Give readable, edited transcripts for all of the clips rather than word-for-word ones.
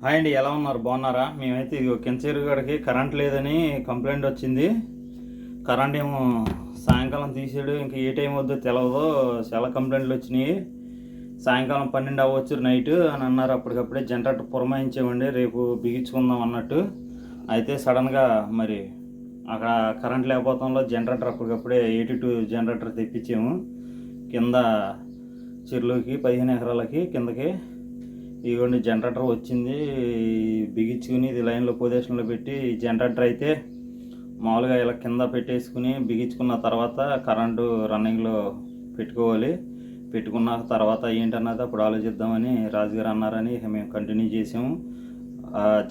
Hi అండి, ఎలా ఉన్నారు? బాగున్నారా? మేమైతే ఇదిగో కించేరు గడికి కరెంట్ లేదని కంప్లైంట్ వచ్చింది. కరెంట్ ఏమో సాయంకాలం తీసాడు, ఇంకా ఏ టైం వద్దో తెలియదు. చాలా కంప్లైంట్లు వచ్చినాయి. సాయంకాలం 12 అవ్వచ్చు నైట్ అని అన్నారు. అప్పటికప్పుడే జనరేటర్ పురమాయించామండి, రేపు బిగించుకుందాం అన్నట్టు. అయితే సడన్గా మరి అక్కడ కరెంట్ లేకపోవడంలో జనరేటర్ అప్పటికప్పుడే 82 జనరేటర్ తెప్పించాము. కింద చెరువులకి 15 ఎకరాలకి కిందకి ఇదిగోండి జనరేటర్ వచ్చింది. బిగించుకుని ఇది లైన్లో పొజిషన్లో పెట్టి జనరేటర్ అయితే మామూలుగా ఇలా కింద పెట్టేసుకుని బిగించుకున్న తర్వాత కరెంటు రన్నింగ్లో పెట్టుకోవాలి. పెట్టుకున్న తర్వాత ఏంటన్నది అప్పుడు ఆలోచిద్దామని రాజుగారు అన్నారని మేము కంటిన్యూ చేసాము.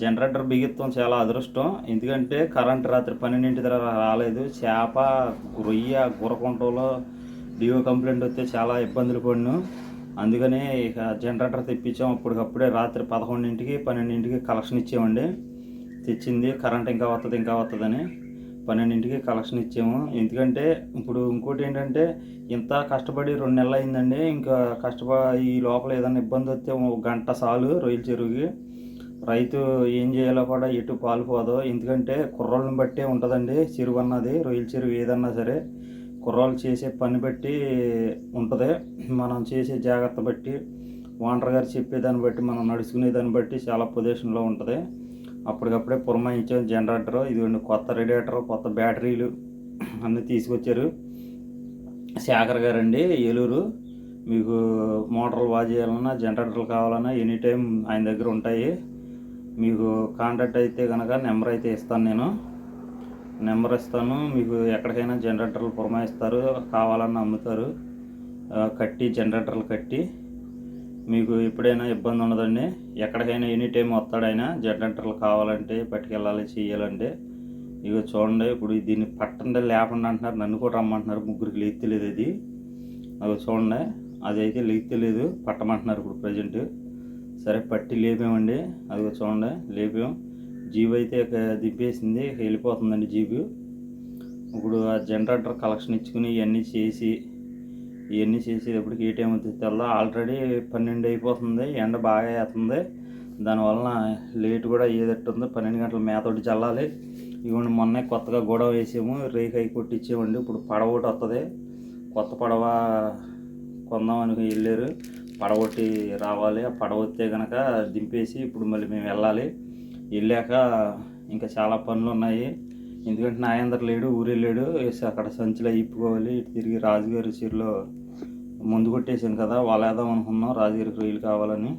జనరేటర్ బిగిత్తం చాలా అదృష్టం. ఎందుకంటే కరెంట్ రాత్రి 12 దగ్గర రాలేదు. చేప రొయ్య గురకుంటలో డిఓ కంప్లైంట్ వస్తే చాలా ఇబ్బందులు పడినాం. అందుకనే ఇక జనరేటర్ తెప్పించాం. అప్పటికప్పుడే రాత్రి 11కి 12కి కలెక్షన్ ఇచ్చామండి. తెచ్చింది కరెంట్ ఇంకా వస్తుందని 12కి కలెక్షన్ ఇచ్చాము. ఎందుకంటే ఇప్పుడు ఇంకోటి ఏంటంటే ఇంత కష్టపడి 2 నెలలు అయిందండి. ఇంకా ఈ లోపల ఏదైనా ఇబ్బంది వస్తే 1 గంట చాలు రొయ్యల చెరువుకి. రైతు ఏం చేయాలో కూడా ఎటు పాలుపోదు. ఎందుకంటే కుర్రోళ్ళని బట్టే ఉంటుందండి చెరువు అన్నది. రొయ్యల చెరువు ఏదన్నా సరే కుర్రాళ్ళు చేసే పని బట్టి ఉంటుంది. మనం చేసే జాగ్రత్త బట్టి, ఓనర్ గారు చెప్పేదాన్ని బట్టి, మనం నడుచుకునే దాన్ని బట్టి చాలా పొజిషన్లో ఉంటుంది. అప్పటికప్పుడే పురమాయించాం జనరేటరు. ఇదిగోండి కొత్త రేడియేటరు, కొత్త బ్యాటరీలు అన్నీ తీసుకొచ్చారు శేఖర్ గారండి, ఏలూరు. మీకు మోటార్లు బాగా చేయాలన్నా, జనరేటర్లు కావాలన్నా ఎనీ టైం ఆయన దగ్గర ఉంటాయి. మీకు కాంటాక్ట్ అయితే కనుక నెంబర్ అయితే ఇస్తాను, నేను నెంబర్ ఇస్తాను. మీకు ఎక్కడికైనా జనరేటర్లు పురమాయిస్తారు, కావాలన్నా అమ్ముతారు. జనరేటర్లు కట్టి మీకు ఎప్పుడైనా ఇబ్బంది ఉండదండి. ఎక్కడికైనా ఎనీ టైం వస్తాడైనా. జనరేటర్లు కావాలంటే పట్టుకెళ్ళాలి, చేయాలంటే. ఇక చూడండి, ఇప్పుడు దీన్ని పట్టండి లేకుండా అంటున్నారు, నన్ను కూడా రమ్మంటున్నారు. ముగ్గురికి లేత్తలేదు అది. అది చూడండి, అది అయితే లేత్తలేదు, పట్టమంటున్నారు ఇప్పుడు ప్రజెంట్. సరే పట్టి లేపామండి. అది చూడండి లేపాం. జీబు అయితే దింపేసింది, వెళ్ళిపోతుందండి జీబు. ఇప్పుడు ఆ జనరేటర్ కలెక్షన్ ఇచ్చుకుని ఇవన్నీ చేసేటప్పటికి ఏ టైం అవుతుంది తెల్లా. ఆల్రెడీ 12 అయిపోతుంది, ఎండ బాగా వేస్తుంది. దానివలన లేట్ కూడా ఏదట్టుంది. 12 గంటల మేతోటి చల్లాలి. ఇవ్వండి మొన్నే కొత్తగా గొడవ వేసాము, రేకాయి కొట్టించామండి. ఇప్పుడు పడవ ఒకటి వస్తుంది, కొత్త పడవ కొందామని వెళ్ళారు. పడవ ఒకటి రావాలి. ఆ పడవ వస్తే కనుక దింపేసి ఇప్పుడు మళ్ళీ మేము వెళ్ళాలి. వెళ్ళాక ఇంకా చాలా పనులు ఉన్నాయి. ఎందుకంటే నాయందరు లేడు, ఊరెళ్ళాడు. అక్కడ సంచిలో ఇప్పుకోవాలి. తిరిగి రాజుగారి చీరలో ముందు కొట్టేసాను కదా, వాళ్ళేద్దాం అనుకున్నాం రాజుగారికి రొయ్యలు కావాలని.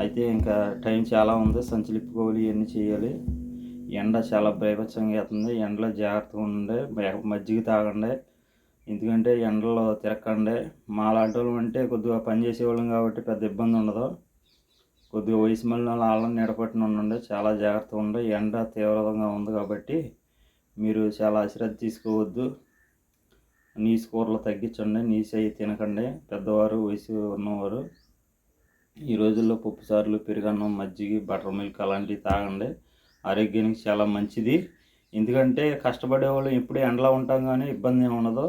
అయితే ఇంకా టైం చాలా ఉంది, సంచులు ఇప్పుకోవాలి, ఇవన్నీ చేయాలి. ఎండ చాలా బీభత్సంగా అవుతుంది. ఎండలో జాగ్రత్తగా ఉండే, మజ్జిగ తాగండి. ఎందుకంటే ఎండలో తిరగండి. మాలాంటి వాళ్ళు అంటే కొద్దిగా పని చేసేవాళ్ళం కాబట్టి పెద్ద ఇబ్బంది ఉండదు. కొద్దిగా వయసు మళ్ళీ వాళ్ళని నిడపట్టిన ఉండండి, చాలా జాగ్రత్తగా ఉండే. ఎండ తీవ్రంగా ఉంది కాబట్టి మీరు చాలా అశ్రద్ధ తీసుకోవద్దు. నీసు కూరలు తగ్గించండి, నీసు అవి తినకండి. పెద్దవారు, వయసు ఉన్నవారు ఈ రోజుల్లో పప్పుసార్లు, పెరుగన్నం, మజ్జిగ, బటర్ మిల్క్ అలాంటివి తాగండి. ఆరోగ్యానికి చాలా మంచిది. ఎందుకంటే కష్టపడేవాళ్ళు ఎప్పుడు ఎండలో ఉంటాం కానీ ఇబ్బంది ఏమి ఉండదు.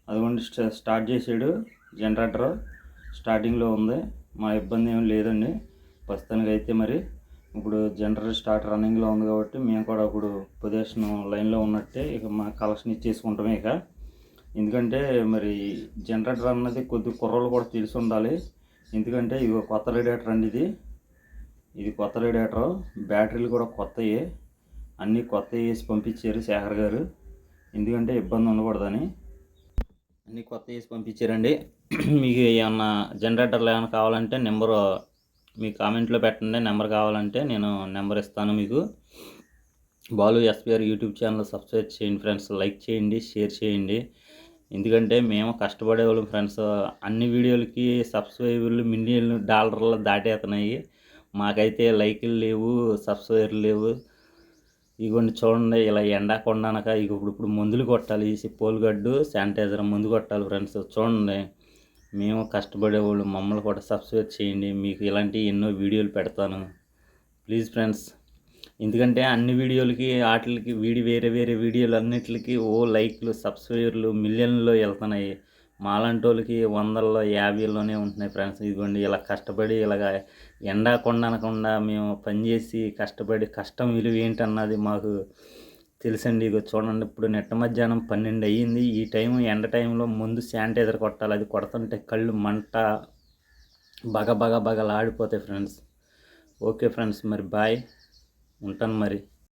అదిగోండి స్టార్ట్ చేసాడు జనరేటర్, స్టార్టింగ్లో ఉంది. మా ఇబ్బంది ఏమి లేదండి ప్రస్తుతానికి అయితే. మరి ఇప్పుడు జనరేటర్ స్టార్ట్ రన్నింగ్లో ఉంది కాబట్టి మేము కూడా ఇప్పుడు పొజిషన్ లైన్లో ఉన్నట్టే. ఇక మా కలెక్షన్ ఇచ్చేసుకుంటామే ఇక. ఎందుకంటే మరి జనరేటర్ అన్నది కొద్ది కుర్రోళ్ళు కూడా తెలిసి ఉండాలి. ఎందుకంటే ఇది కొత్త రేడియేటర్ అండి. ఇది కొత్త రేడియేటర్. బ్యాటరీలు కూడా కొత్తవి, అన్నీ కొత్తవి వేసి పంపించారు శేఖర్ గారు. ఎందుకంటే ఇబ్బంది ఉండకూడదని అన్నీ కొత్త వేసి పంపించారండి. మీకు ఏమన్నా జనరేటర్లు ఏమైనా కావాలంటే నెంబరు మీ కామెంట్లో పెట్టండి. నెంబర్ కావాలంటే నేను నెంబర్ ఇస్తాను మీకు. Balu SPR YouTube channel subscribe చేయండి ఫ్రెండ్స్, లైక్ చేయండి, షేర్ చేయండి. ఎందుకంటే మేము కష్టపడేవాళ్ళం ఫ్రెండ్స్. అన్ని వీడియోలకి సబ్స్క్రైబర్లు మిలియన్లు డాలర్లు దాటేస్తున్నాయి. మాకైతే లైకులు లేవు, సబ్స్క్రైబర్లు లేవు. ఇగోండి చూడండి, ఇలా ఎండా కొండనక ఇప్పుడు మందులు కొట్టాలి. పోల్గడ్డు, శానిటైజర్ మందు కొట్టాలి ఫ్రెండ్స్. చూడండి, మేము కష్టపడేవాళ్ళు, మమ్మల్ని కూడా సబ్స్క్రైబ్ చేయండి. మీకు ఇలాంటి ఎన్నో వీడియోలు పెడతాను ప్లీజ్ ఫ్రెండ్స్. ఎందుకంటే అన్ని వీడియోలకి వాటికి వేరే వీడియోలు అన్నిటికి లైక్లు, సబ్స్క్రైబర్లు మిలియన్లో వెళ్తున్నాయి. మాలాంటి వాళ్ళకి 100ల్లో 50ల్లోనే ఉంటున్నాయి ఫ్రెండ్స్. ఇదిగోండి ఇలా కష్టపడి ఇలాగ ఎండా కొండనకుండా మేము పనిచేసి కష్టపడి కష్టం విలువ ఏంటన్నది మాకు తెలుసండి. ఇగో చూడండి, ఇప్పుడు నెట్ట మధ్యాహ్నం 12 అయ్యింది. ఈ టైం ఎండ టైంలో ముందు శానిటైజర్ కొట్టాలి. అది కొడుతుంటే కళ్ళు మంట బగలాడిపోతాయి ఫ్రెండ్స్. ఓకే ఫ్రెండ్స్, మరి బాయ్, ఉంటాను మరి.